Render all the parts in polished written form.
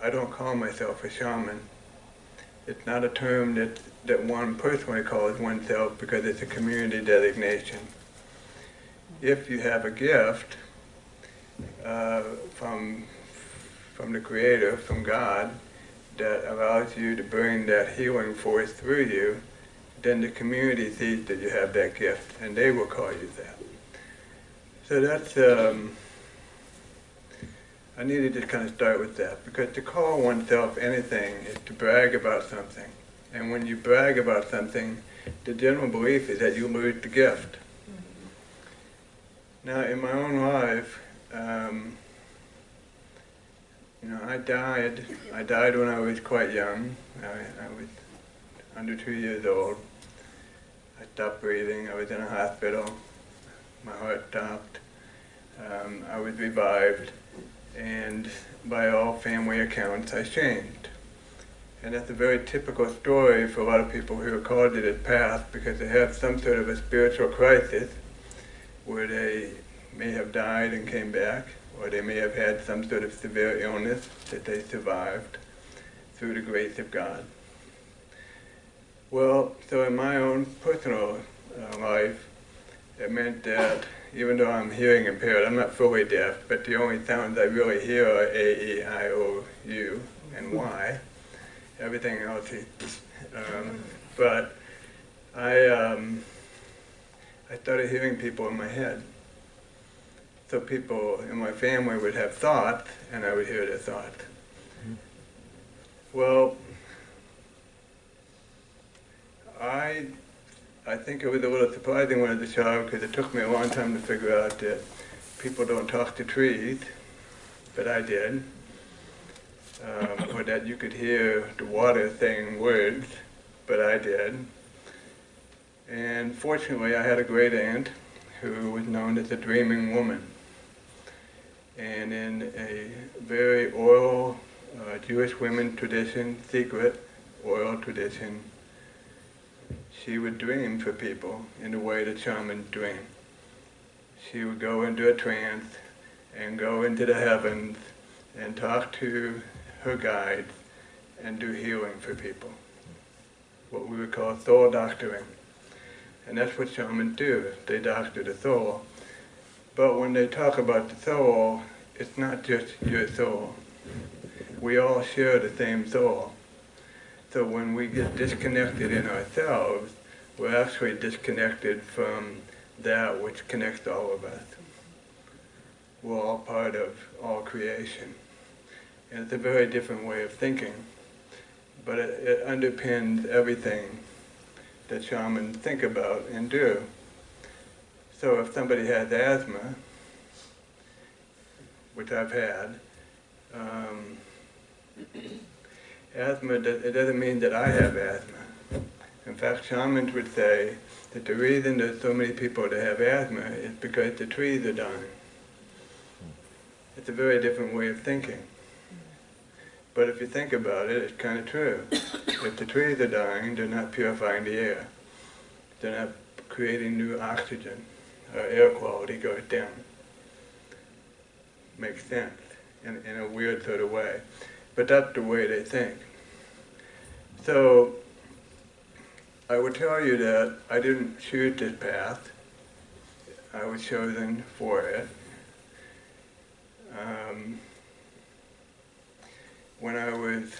I don't call myself a shaman. It's not a term that one personally calls oneself because it's a community designation. If you have a gift from the Creator, from God, that allows you to bring that healing force through you, then the community sees that you have that gift, and they will call you that. So that's, I need to just kind of start with that, because to call oneself anything is to brag about something. And when you brag about something, the general belief is that you lose the gift. Now, in my own life, I died when I was quite young. I was under 2 years old. I stopped breathing. I was in a hospital. My heart stopped. I was revived. And by all family accounts, I changed. And that's a very typical story for a lot of people who are called to this path because they have some sort of a spiritual crisis where they may have died and came back, or they may have had some sort of severe illness that they survived through the grace of God. Well, so in my own personal life, it meant that even though I'm hearing impaired, I'm not fully deaf, but the only sounds I really hear are A, E, I, O, U, and Y. Everything else is, but I started hearing people in my head. So people in my family would have thoughts, and I would hear their thoughts. Well, I think it was a little surprising when I was a child because it took me a long time to figure out that people don't talk to trees, but I did. Or that you could hear the water saying words, but I did. And fortunately, I had a great aunt who was known as a dreaming woman. And in a very oral Jewish women tradition, secret oral tradition, she would dream for people in the way that shamans dream. She would go into a trance and go into the heavens and talk to her guides and do healing for people, what we would call soul doctoring. And that's what shamans do, they doctor the soul. But when they talk about the soul, it's not just your soul. We all share the same soul. So when we get disconnected in ourselves, we're actually disconnected from that which connects all of us. We're all part of all creation. And it's a very different way of thinking, but it underpins everything that shamans think about and do. So if somebody has asthma, which I've had, asthma, it doesn't mean that I have asthma. In fact, shamans would say that the reason there's so many people that have asthma is because the trees are dying. It's a very different way of thinking. But if you think about it, it's kind of true. If the trees are dying, they're not purifying the air. They're not creating new oxygen. Our air quality goes down. Makes sense in a weird sort of way. But that's the way they think. So I would tell you that I didn't choose this path. I was chosen for it. When I was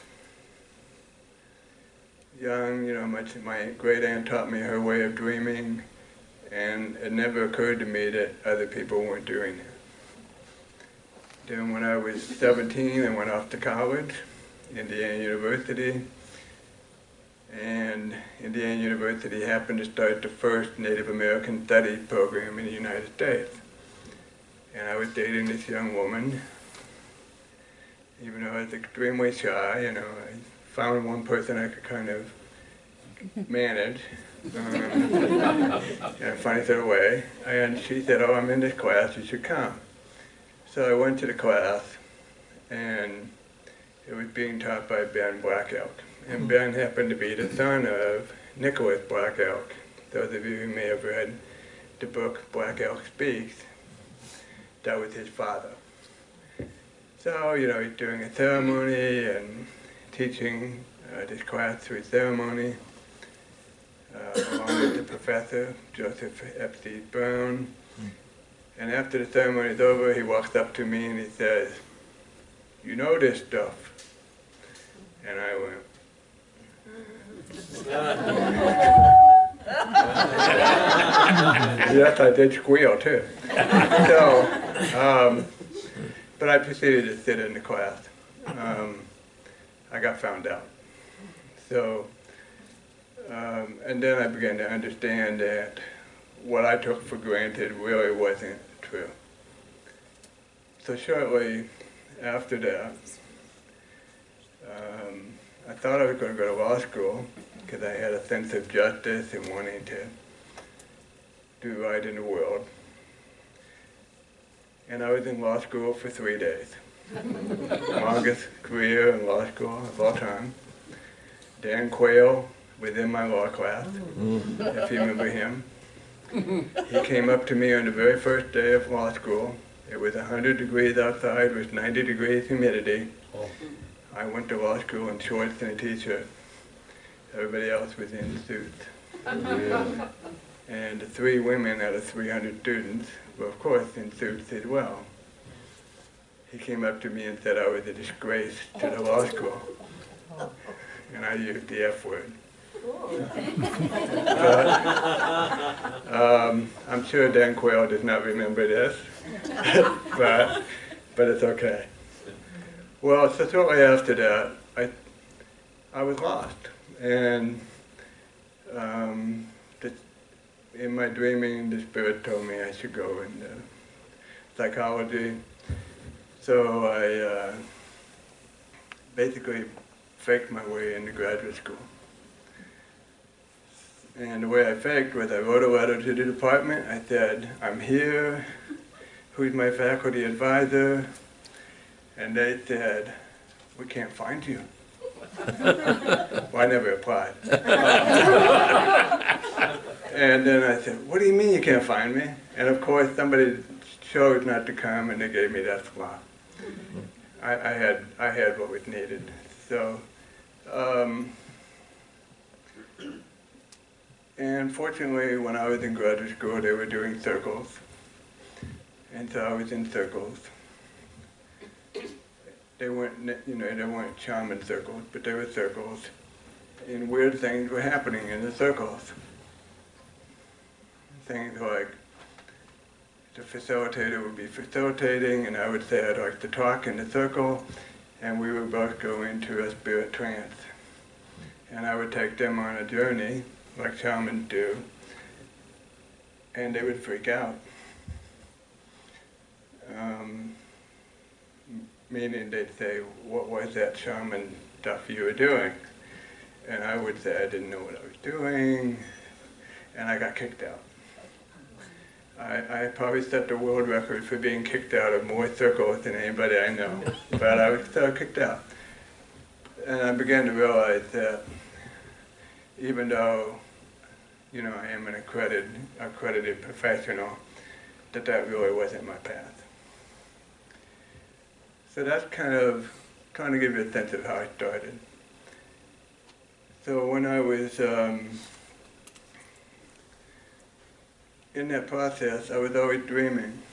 young, my great aunt taught me her way of dreaming, and it never occurred to me that other people weren't doing it. Then when I was 17, I went off to college, Indiana University, and Indiana University happened to start the first Native American studies program in the United States. And I was dating this young woman. Even though I was extremely shy, I found one person I could kind of manage in a funny sort of way. And she said, "Oh, I'm in this class, you should come." So I went to the class, and it was being taught by Ben Black Elk. And Ben happened to be the son of Nicholas Black Elk. Those of you who may have read the book Black Elk Speaks, that was his father. So, doing a ceremony and teaching this class through ceremony, along with the professor, Joseph Epstein Brown. And after the ceremony is over, he walks up to me and he says, "You know this stuff?" And I went, yes, I did squeal too. So, but I proceeded to sit in the class. I got found out. So, and then I began to understand that what I took for granted really wasn't true. So shortly after that, I thought I was going to go to law school because I had a sense of justice and wanting to do right in the world. And I was in law school for 3 days. Longest career in law school of all time. Dan Quayle was in my law class, if you remember him. He came up to me on the very first day of law school. It was 100 degrees outside with 90 degrees humidity. I went to law school in shorts and a t-shirt. Everybody else was in suits. And the 3 women out of 300 students were, of course, in suits as well. He came up to me and said I was a disgrace to the law school. And I used the F word. But, I'm sure Dan Quayle does not remember this, but it's okay. Well, so shortly after that, I was lost. And in my dreaming, the Spirit told me I should go into psychology. So I basically faked my way into graduate school. And the way I faked was I wrote a letter to the department. I said, "I'm here. Who's my faculty advisor?" And they said, "We can't find you." Well, I never applied. And then I said, "What do you mean you can't find me?" And of course, somebody chose not to come, and they gave me that slot. I had what was needed. So, and fortunately, when I was in graduate school, they were doing circles, and so I was in circles. They weren't, they weren't shaman circles, but they were circles, and weird things were happening in the circles. Things like the facilitator would be facilitating, and I would say I'd like to talk in the circle, and we would both go into a spirit trance. And I would take them on a journey, like shamans do, and they would freak out. Meaning they'd say, "What was that shaman stuff you were doing?" And I would say I didn't know what I was doing, and I got kicked out. I probably set the world record for being kicked out of more circles than anybody I know, but I was still kicked out. And I began to realize that even though, I am an accredited professional, that really wasn't my path. So that's kind of trying to give you a sense of how I started. So when I was in that process, I was always dreaming.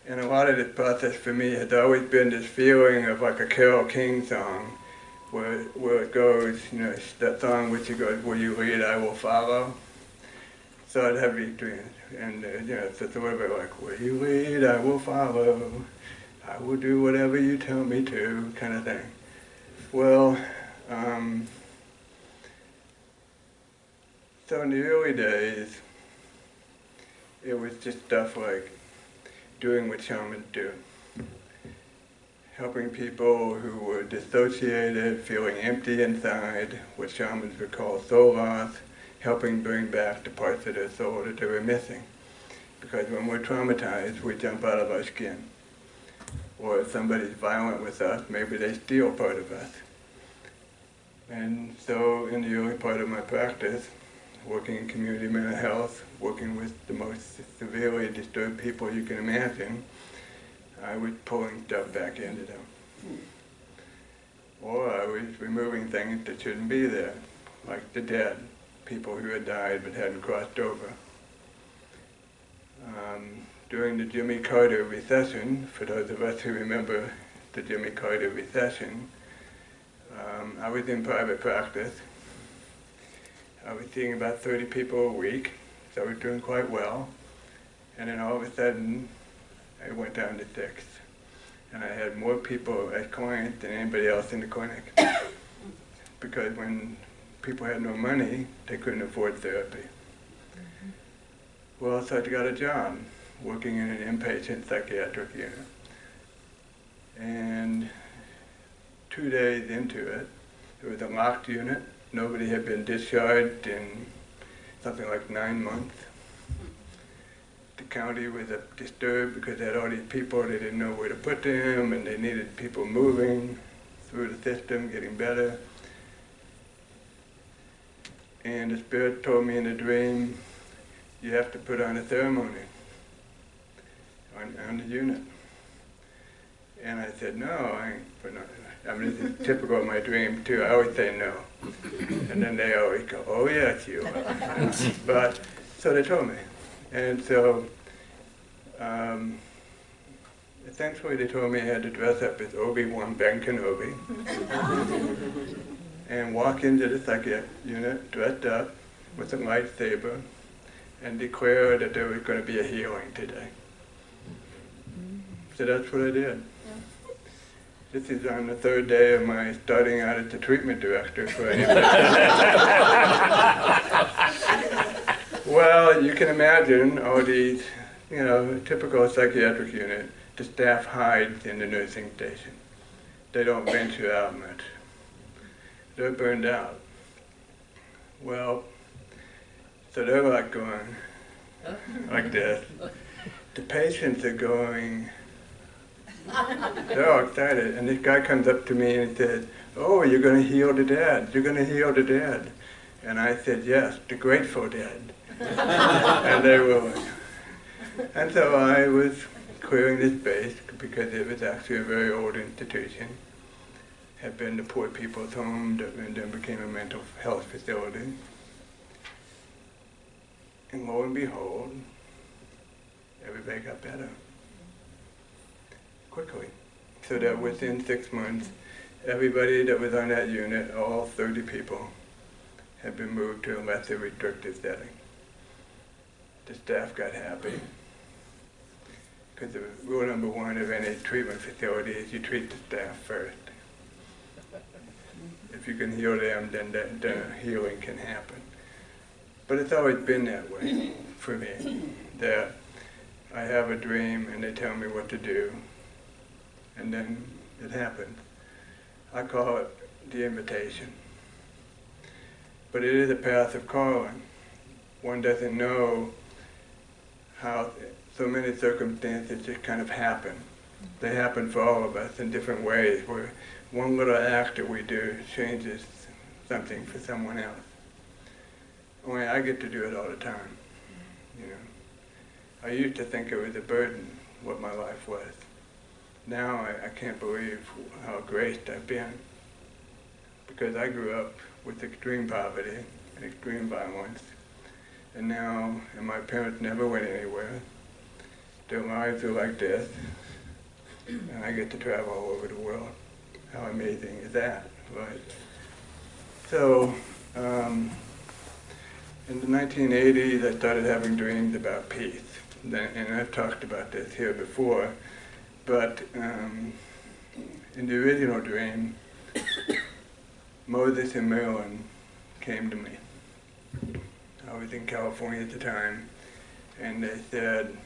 And a lot of this process for me has always been this feeling of like a Carole King song, where it goes, that song which it goes, "Will you lead, I will follow." So I'd have these dreams, and so it's a little bit like, "Will you lead, I will follow. I will do whatever you tell me to," kind of thing. Well, so in the early days, it was just stuff like doing what shamans do. Helping people who were dissociated, feeling empty inside, what shamans would call soul loss, helping bring back the parts of their soul that they were missing. Because when we're traumatized, we jump out of our skin. Or if somebody's violent with us, maybe they steal part of us. And so in the early part of my practice, working in community mental health, working with the most severely disturbed people you can imagine, I was pulling stuff back into them. Or I was removing things that shouldn't be there, like the dead, people who had died but hadn't crossed over. During the Jimmy Carter recession, for those of us who remember the Jimmy Carter recession, I was in private practice. I was seeing about 30 people a week, so I was doing quite well. And then all of a sudden, I went down to 6. And I had more people as clients than anybody else in the clinic. Because when people had no money, they couldn't afford therapy. Well, so I got a job working in an inpatient psychiatric unit. And 2 days into it, it was a locked unit. Nobody had been discharged in something like 9 months. The county was disturbed because they had all these people, they didn't know where to put them, and they needed people moving through the system, getting better. And the Spirit told me in a dream, you have to put on a ceremony on the unit. And I said, no, I ain't putting on it. I mean, this is typical of my dream too. I always say no. And then they always go, oh yes, you are. But, so they told me. And so, essentially they told me I had to dress up as Obi-Wan Ben Kenobi and walk into the psychiatric unit dressed up with a lightsaber and declare that there was going to be a healing today. So that's what I did. This is on the 3rd day of my starting out as the treatment director for an Well, you can imagine all these, typical psychiatric unit, the staff hides in the nursing station. They don't venture out much. They're burned out. Well, so they're like going like this. The patients are going, they're all excited, and this guy comes up to me and he says, oh, you're going to heal the dead, you're going to heal the dead. And I said, yes, the grateful dead. And they were. And so I was clearing this space because it was actually a very old institution. Had been the poor people's home and then became a mental health facility. And lo and behold, everybody got better. Quickly. So that within 6 months, everybody that was on that unit, all 30 people, had been moved to a lesser restricted setting. The staff got happy, because the rule number 1 of any treatment facility is you treat the staff first. If you can heal them, then the healing can happen. But it's always been that way for me, that I have a dream and they tell me what to do, and then it happens. I call it the invitation. But it is a path of calling. One doesn't know how so many circumstances just kind of happen. They happen for all of us in different ways, where one little act that we do changes something for someone else. Only I get to do it all the time. I used to think it was a burden, what my life was. Now I can't believe how graced I've been, because I grew up with extreme poverty and extreme violence, and my parents never went anywhere. Their lives are like this, and I get to travel all over the world. How amazing is that, right? So, in the 1980s, I started having dreams about peace. And I've talked about this here before, but in the original dream, Moses and Myron came to me. I was in California at the time, and they said,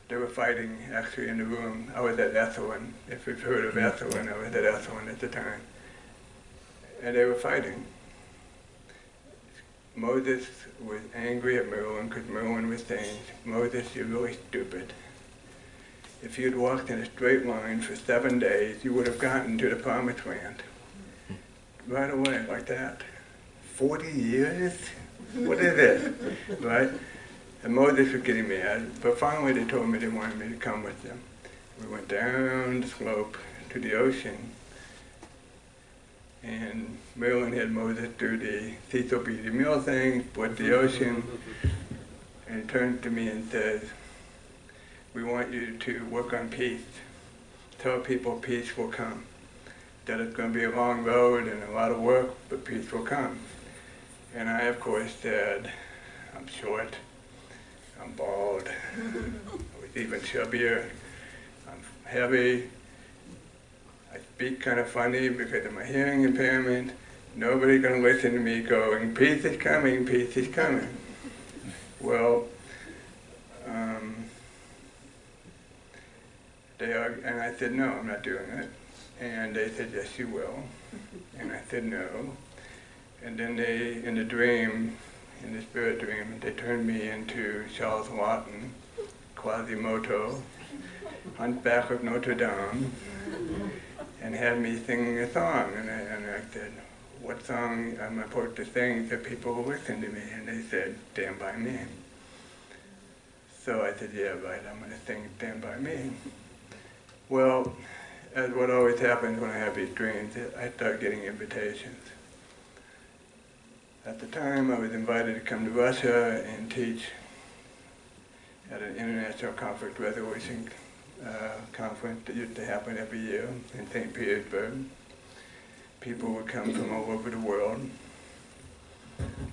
they were fighting actually in the room. I was at Eshowsky. If you've heard of Eshowsky, I was at Eshowsky at the time. And they were fighting. Moses was angry at Myron because Myron was saying, Moses, you're really stupid. If you'd walked in a straight line for 7 days, you would have gotten to the promised land. Right away, like that. 40 years? What is it? Right? And Moses was getting mad, but finally they told me they wanted me to come with them. We went down the slope to the ocean, and Myron had Moses do the Cecil B. DeMille thing with the ocean, and he turned to me and says, "We want you to work on peace. Tell people peace will come. That it's going to be a long road and a lot of work, but peace will come." And I, of course, said, "I'm short, I'm bald, I was even chubbier, I'm heavy, I speak kind of funny because of my hearing impairment. Nobody's going to listen to me going, peace is coming, peace is coming." Well, and I said, "No, I'm not doing it." And they said, "Yes, you will." And I said, "No." And then they, in the dream, in the spirit dream, they turned me into Charles Lawton, Quasimodo, Hunchback of Notre Dame, and had me singing a song. And I said, "What song am I supposed to sing so people will listen to me?" And they said, "Stand By Me." So I said, "Yeah, right, I'm going to sing Stand By Me." Well, as what always happens when I have these dreams, I start getting invitations. At the time, I was invited to come to Russia and teach at an international conflict resolution conference that used to happen every year in St. Petersburg. People would come from all over the world,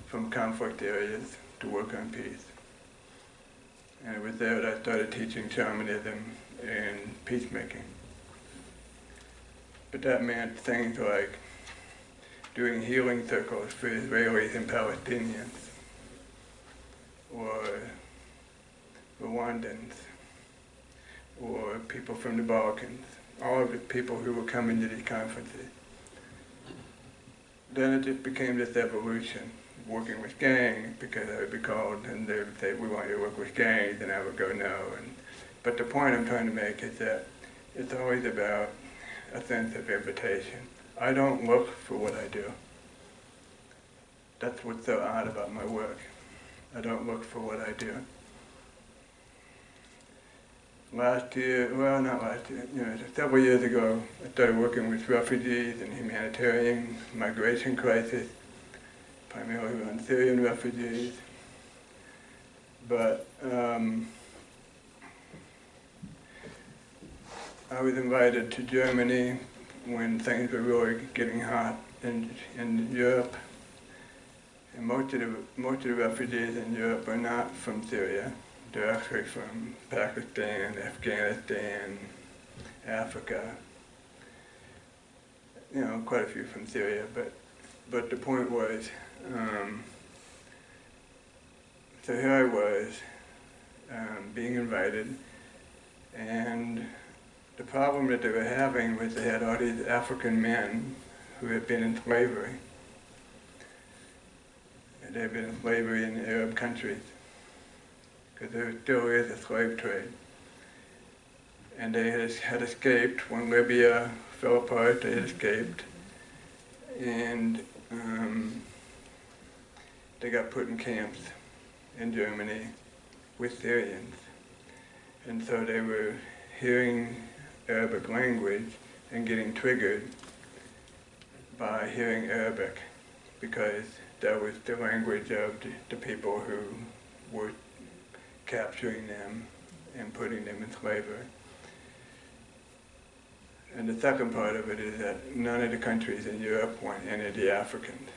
from conflict areas, to work on peace. And it was there that I started teaching shamanism and peacemaking. But that meant things like doing healing circles for Israelis and Palestinians, or Rwandans, or people from the Balkans, all of the people who were coming to these conferences. Then it just became this evolution, working with gangs, because I would be called and they would say, "We want you to work with gangs," and I would go, "No." But the point I'm trying to make is that it's always about a sense of invitation. I don't look for what I do. That's what's so odd about my work. I don't look for what I do. Last year, well, not last year, several years ago, I started working with refugees and humanitarian migration crisis, primarily around Syrian refugees. But I was invited to Germany when things were really getting hot in Europe. And most of the refugees in Europe are not from Syria. They're actually from Pakistan, Afghanistan, Africa. Quite a few from Syria. But the point was, so here I was, being invited, and the problem that they were having was they had all these African men who had been in slavery. They had been in slavery in Arab countries, because there still is a slave trade. And they had escaped when Libya fell apart. They had escaped, and they got put in camps in Germany with Syrians. And so they were hearing Arabic language and getting triggered by hearing Arabic, because that was the language of the people who were capturing them and putting them in slavery. And the second part of it is that none of the countries in Europe want any of the Africans.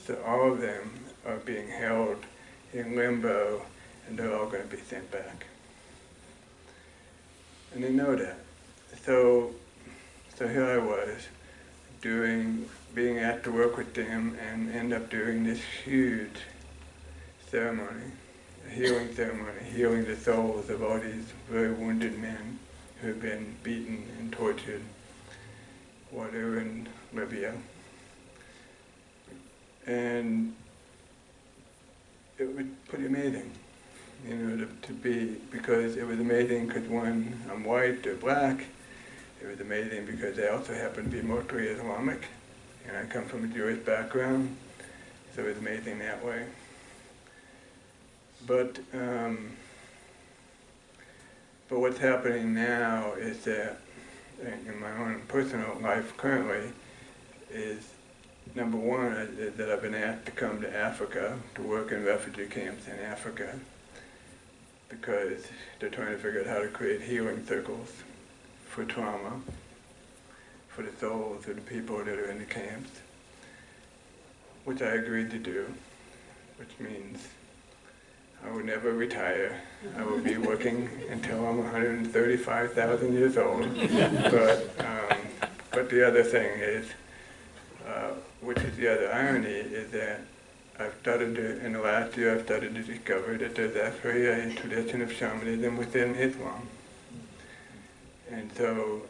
So all of them are being held in limbo, and they're all going to be sent back. And they know that. So here I was, being asked to work with them, and end up doing this huge ceremony, a healing ceremony, healing the souls of all these very wounded men who have been beaten and tortured while they were in Libya. And it was pretty amazing, to be, because it was amazing because, one, I'm white or black. It was amazing because I also happen to be mostly Islamic, and I come from a Jewish background, so it was amazing that way. But what's happening now is that in my own personal life currently is, number one, is that I've been asked to come to Africa to work in refugee camps in Africa because they're trying to figure out how to create healing circles for trauma, for the souls of the people that are in the camps, which I agreed to do, which means I will never retire. I will be working until I'm 135,000 years old. But the other thing is, which is the other irony, is that I've started to, in the last year, I've started to discover that there's actually a tradition of shamanism within Islam. And so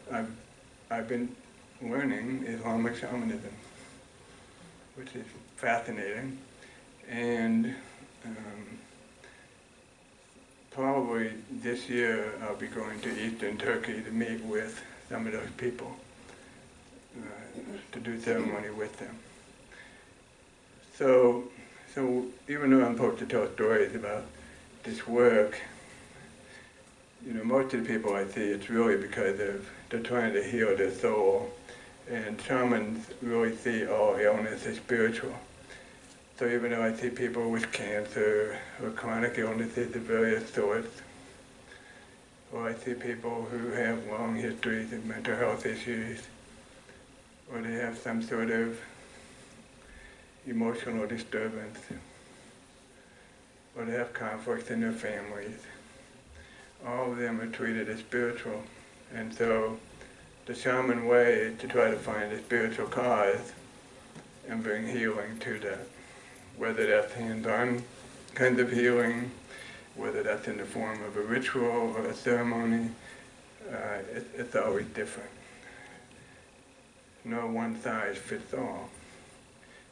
I've been learning Islamic shamanism, which is fascinating. And probably this year I'll be going to Eastern Turkey to meet with some of those people, to do ceremony with them. So even though I'm supposed to tell stories about this work, you know, most of the people I see, it's really because they're trying to heal their soul. And shamans really see all illness as spiritual. So even though I see people with cancer or chronic illnesses of various sorts, or I see people who have long histories of mental health issues, or they have some sort of emotional disturbance, or they have conflicts in their families, all of them are treated as spiritual. And so the shaman way is to try to find a spiritual cause and bring healing to that. Whether that's hands-on kinds of healing, whether that's in the form of a ritual or a ceremony, it's always different. No one size fits all.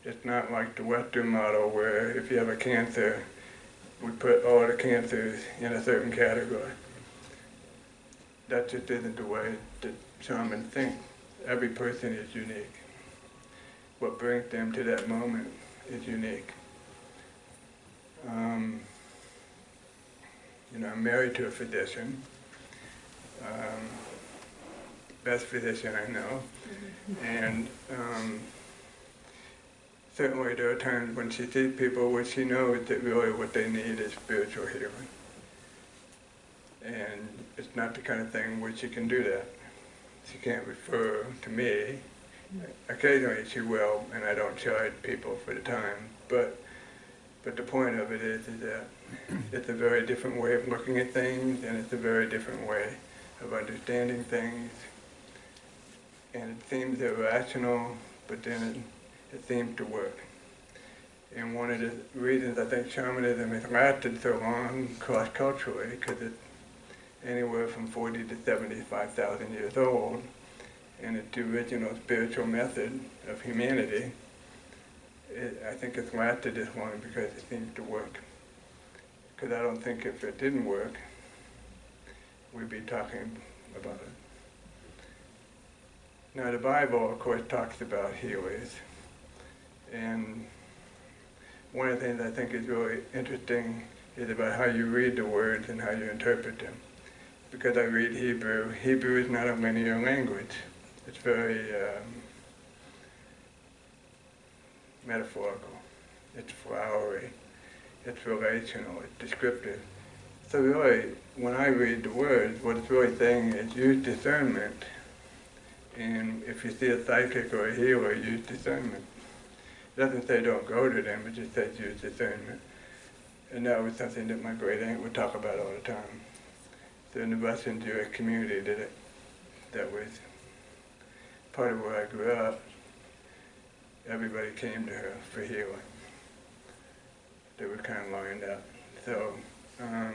It's not like the Western model where if you have a cancer, we put all the cancers in a certain category. That just isn't the way that shamans think. Every person is unique. What brings them to that moment is unique. You know, I'm married to a physician, best physician I know, and certainly there are times when she sees people where she knows that really what they need is spiritual healing. And it's not the kind of thing where she can do that. She can't refer to me. Occasionally she will, and I don't charge people for the time, but the point of it is that it's a very different way of looking at things, and it's a very different way of understanding things. And it seems irrational, but then it seems to work. And one of the reasons I think shamanism has lasted so long cross-culturally, because it's anywhere from 40 to 75,000 years old, and it's the original spiritual method of humanity, I think it's lasted this long because it seems to work. Because I don't think if it didn't work, we'd be talking about it. Now the Bible, of course, talks about healers. And one of the things I think is really interesting is about how you read the words and how you interpret them. Because I read Hebrew, Hebrew is not a linear language. It's very metaphorical, it's flowery, it's relational, it's descriptive. So really, when I read the words, what it's really saying is use discernment. And if you see a psychic or a healer, use discernment. It doesn't say don't go to them, it just says use discernment. And that was something that my great aunt would talk about all the time. So in the Russian Jewish community, that was part of where I grew up. Everybody came to her for healing. They were kind of lined up. So, I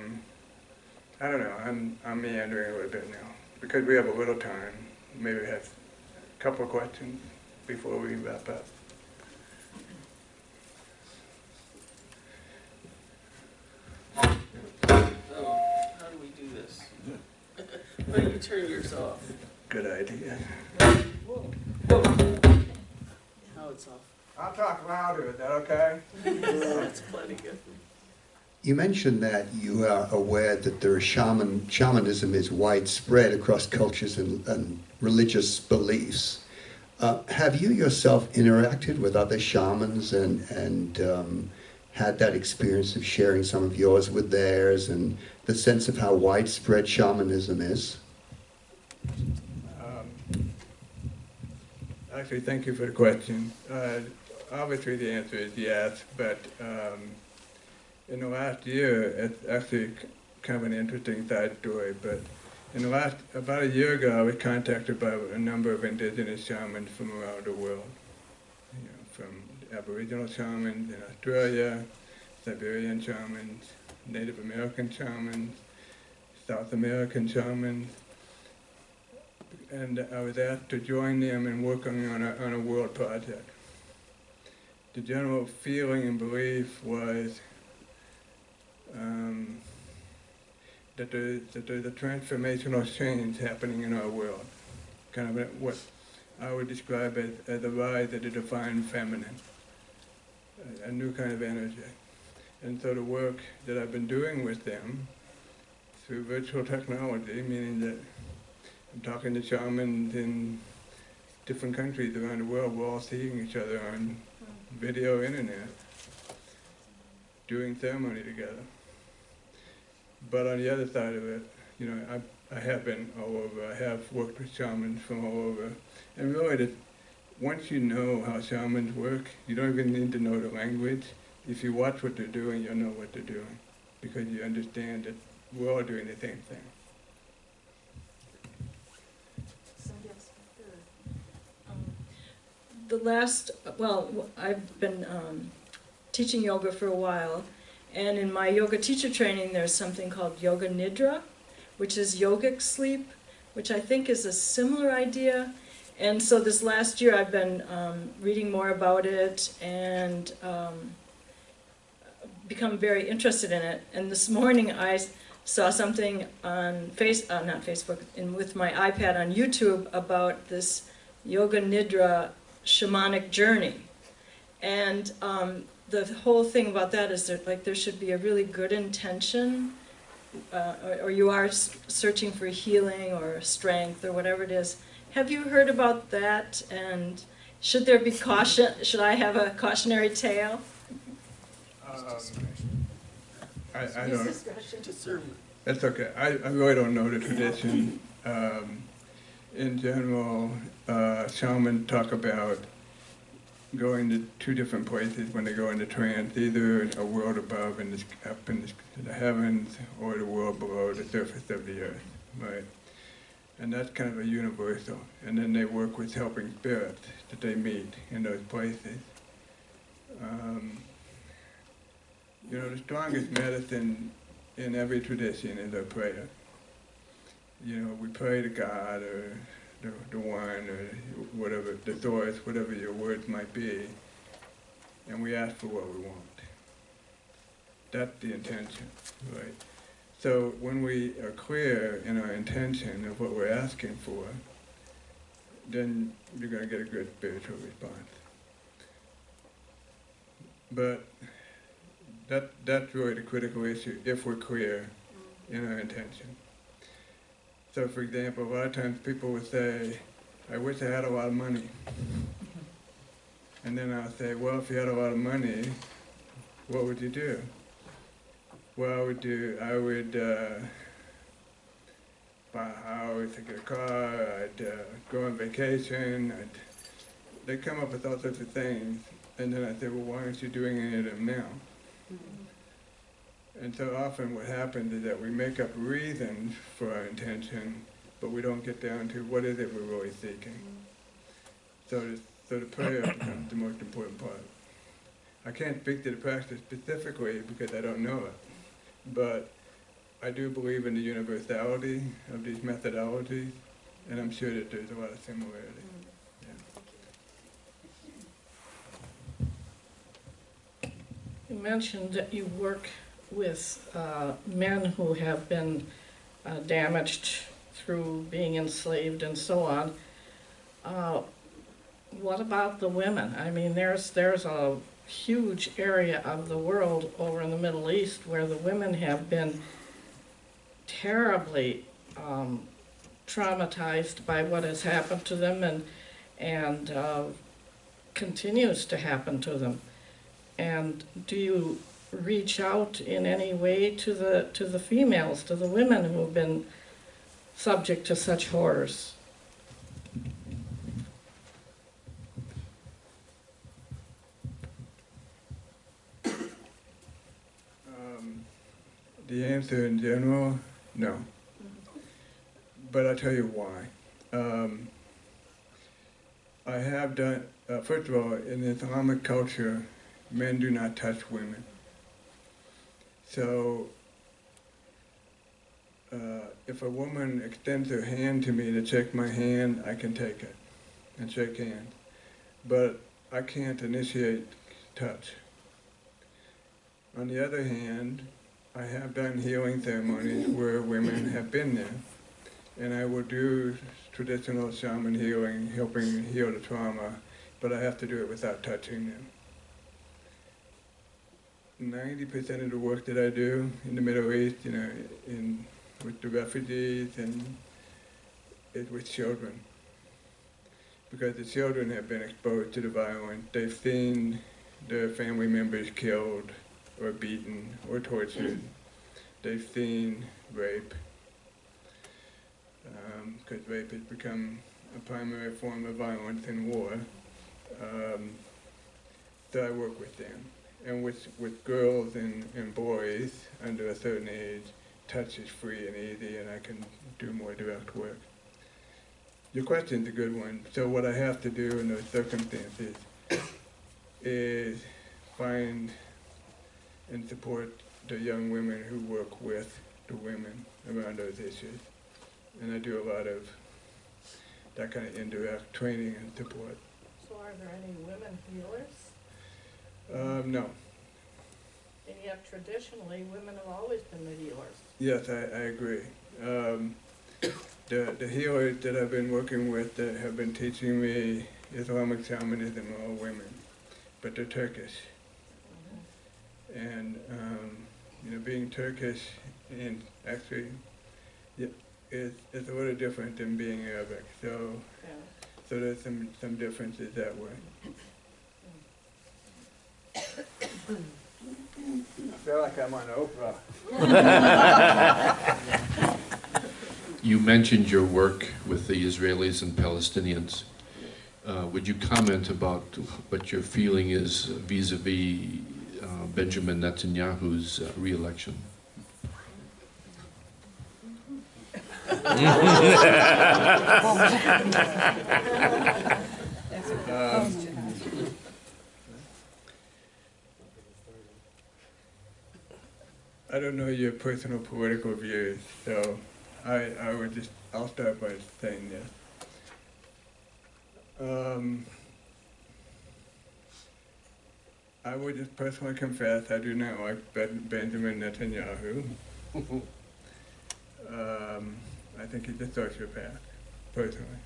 don't know, I'm meandering a little bit now. Because we have a little time, maybe we have a couple of questions before we wrap up. So, how do we do this? Why don't you turn yours off? Good idea. Now it's off. I'll talk louder, is that okay? That's plenty good. You mentioned that you are aware that there are shamanism is widespread across cultures and religious beliefs. Have you yourself interacted with other shamans and had that experience of sharing some of yours with theirs and the sense of how widespread shamanism is? Actually, thank you for the question. Obviously, the answer is yes, but in the last year, it's actually kind of an interesting side story, but in the last, about a year ago, I was contacted by a number of indigenous shamans from around the world. You know, from Aboriginal shamans in Australia, Siberian shamans, Native American shamans, South American shamans, and I was asked to join them and work on a world project. The general feeling and belief was that there's a transformational change happening in our world, kind of what I would describe as a rise of the divine feminine, a new kind of energy. And so the work that I've been doing with them through virtual technology, meaning that I'm talking to shamans in different countries around the world, we're all seeing each other on video internet, doing ceremony together. But on the other side of it, you know, I have been all over. I have worked with shamans from all over. And really, once you know how shamans work, you don't even need to know the language. If you watch what they're doing, you'll know what they're doing, because you understand that we're all doing the same thing. I've been teaching yoga for a while, and in my yoga teacher training there's something called yoga nidra, which is yogic sleep, which I think is a similar idea. And so this last year I've been reading more about it and become very interested in it. And this morning I saw something on with my iPad on YouTube about this yoga nidra shamanic journey. And the whole thing about that is that there should be a really good intention, or you are searching for healing or strength or whatever it is. Have you heard about that? And should there be caution? Should I have a cautionary tale? I don't. That's okay. I really don't know the tradition. In general, shamans talk about going to two different places when they go into trance, either a world above up in the heavens, or the world below the surface of the earth, right? And that's kind of a universal. And then they work with helping spirits that they meet in those places. You know, the strongest medicine in every tradition is our prayer. You know, we pray to God or the one or whatever, the source, whatever your words might be, and we ask for what we want. That's the intention, right? So when we are clear in our intention of what we're asking for, then you're going to get a good spiritual response. But that's really the critical issue, if we're clear in our intention. So for example, a lot of times people would say, I wish I had a lot of money. And then I'll say, well, if you had a lot of money, what would you do? Well, I would buy a house, I'd get a car, I'd go on vacation, they'd come up with all sorts of things. And then I'd say, well, why aren't you doing any of them now? And so often what happens is that we make up reasons for our intention, but we don't get down to what is it we're really seeking. So the prayer becomes the most important part. I can't speak to the practice specifically because I don't know it, but I do believe in the universality of these methodologies, and I'm sure that there's a lot of similarity. Yeah. You mentioned that you work with men who have been damaged through being enslaved and so on. What about the women? I mean, there's a huge area of the world over in the Middle East where the women have been terribly traumatized by what has happened to them and continues to happen to them. And do you reach out in any way to the females, to the women who have been subject to such horrors? The answer in general, no. But I'll tell you why. I have done, first of all, in Islamic culture, men do not touch women. So if a woman extends her hand to me to shake my hand, I can take it and shake hands. But I can't initiate touch. On the other hand, I have done healing ceremonies where women have been there. And I will do traditional shaman healing, helping heal the trauma, but I have to do it without touching them. 90% of the work that I do in the Middle East, you know, with the refugees and is with children. Because the children have been exposed to the violence. They've seen their family members killed or beaten or tortured. They've seen rape. Because rape has become a primary form of violence in war. So I work with them. And with girls and boys under a certain age, touch is free and easy, and I can do more direct work. Your question's a good one. So what I have to do in those circumstances is find and support the young women who work with the women around those issues. And I do a lot of that kind of indirect training and support. So are there any women healers? No. And yet traditionally, women have always been the healers. Yes, I agree. The healers that I've been working with that have been teaching me Islamic shamanism are all women, but they're Turkish. And you know, being Turkish and actually is a little different than being Arabic. So so there's some differences that way. I feel like I'm on Oprah. You mentioned your work with the Israelis and Palestinians. Would you comment about what your feeling is vis-a-vis Benjamin Netanyahu's re-election? I don't know your personal political views, so I'll start by saying this. I would just personally confess I do not like Benjamin Netanyahu. I think he's a sociopath, personally.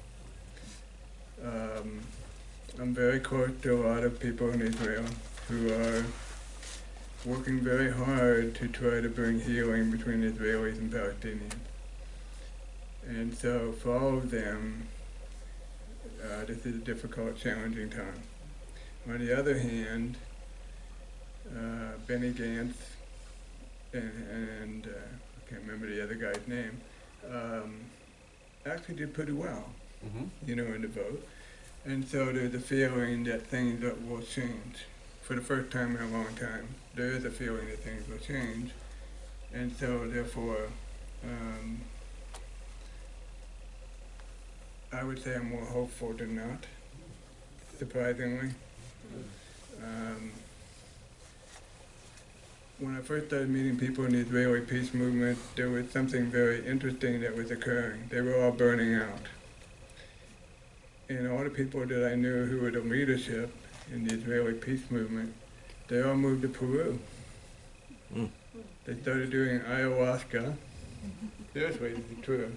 I'm very close to a lot of people in Israel who are working very hard to try to bring healing between Israelis and Palestinians. And so for all of them, this is a difficult, challenging time. On the other hand, Benny Gantz and I can't remember the other guy's name, actually did pretty well, you know, in the vote. And so there's a feeling that things will change. For the first time in a long time, there is a feeling that things will change. And so therefore, I would say I'm more hopeful than not, surprisingly. When I first started meeting people in the Israeli peace movement, there was something very interesting that was occurring. They were all burning out. And all the people that I knew who were the leadership in the Israeli peace movement, they all moved to Peru. They started doing ayahuasca. Seriously, this is true.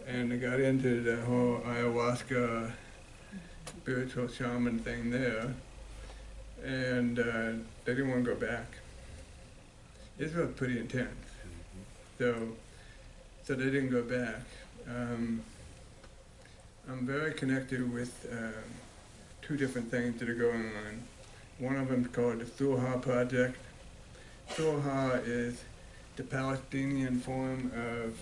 And they got into the whole ayahuasca spiritual shaman thing there. and they didn't want to go back. Israel's pretty intense, so they didn't go back. I'm very connected with two different things that are going on. One of them is called the Sulha Project. Sulha is the Palestinian form of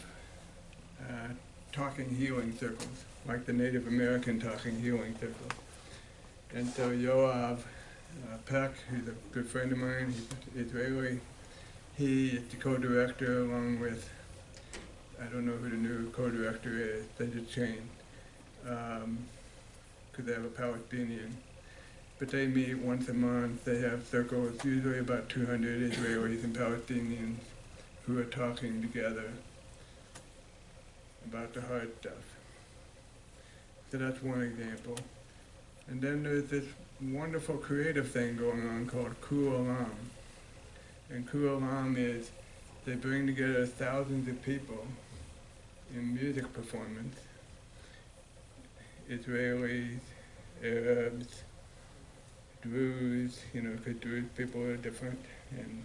talking healing circles, like the Native American talking healing circles. And so Yoav Peck, who's a good friend of mine, he's Israeli, he is the co-director along with, I don't know who the new co-director is, they just changed, because they have a Palestinian. But they meet once a month, they have circles, usually about 200 Israelis and Palestinians who are talking together about the hard stuff. So that's one example. And then there's this wonderful creative thing going on called Kru Olam. And Kru Olam is, they bring together thousands of people in music performance. Israelis, Arabs, Druze, because Druze people are different, and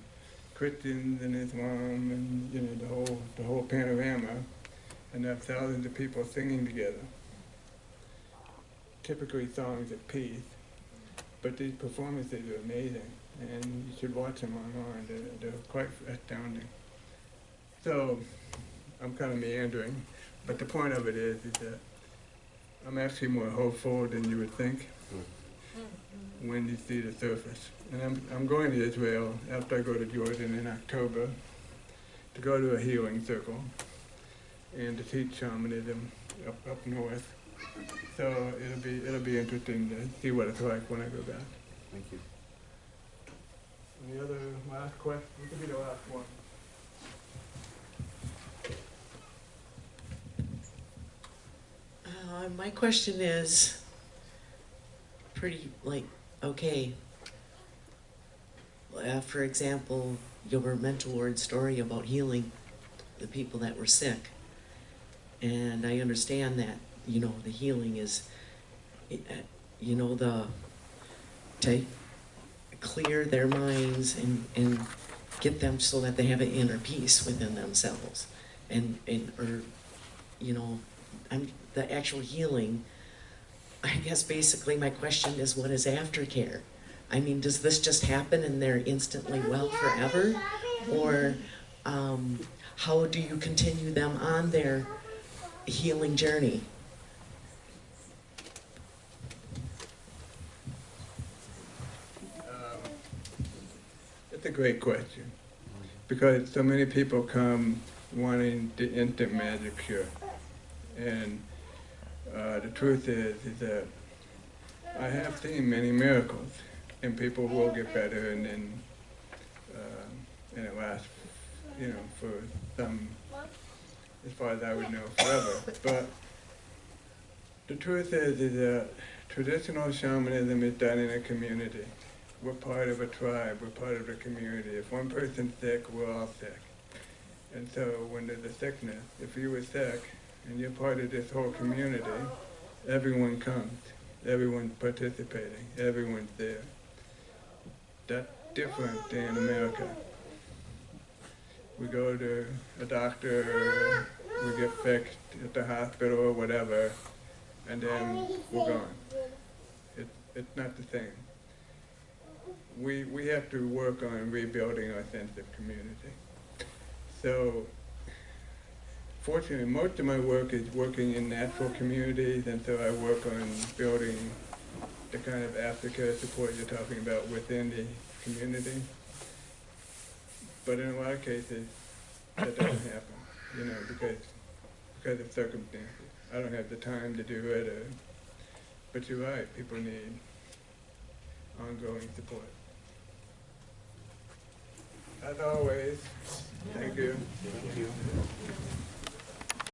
Christians and Islam, and the whole panorama, and have thousands of people singing together. Typically songs of peace, but these performances are amazing, and you should watch them online. They're quite astounding. So I'm kind of meandering, but the point of it is that I'm actually more hopeful than you would think when you see the surface. And I'm going to Israel after I go to Jordan in October to go to a healing circle and to teach shamanism up north. So it'll be interesting to see what it's like when I go back. Thank you. Any other last question? This will be the last one. My question is pretty okay. For example, your mental word story about healing the people that were sick. And I understand that, the healing is, to clear their minds and get them so that they have an inner peace within themselves. The actual healing, I guess basically my question is, what is aftercare? I mean, does this just happen and they're instantly well forever? Or how do you continue them on their healing journey? That's a great question, because so many people come wanting the instant magic cure. And the truth is that I have seen many miracles, and people will get better, and then and it lasts, for some, as far as I would know, forever. But the truth is that traditional shamanism is done in a community. We're part of a tribe. We're part of a community. If one person's sick, we're all sick. And so when there's a sickness, if you were sick and you're part of this whole community, everyone comes. Everyone's participating. Everyone's there. That's different than America. We go to a doctor, we get fixed at the hospital or whatever, and then we're gone. It's not the same. We have to work on rebuilding our sense of community. So, fortunately, most of my work is working in natural communities, and so I work on building the kind of aftercare support you're talking about within the community. But in a lot of cases, that doesn't happen, because of circumstances. I don't have the time to do it, but you're right, people need ongoing support. As always, thank you. Thank you.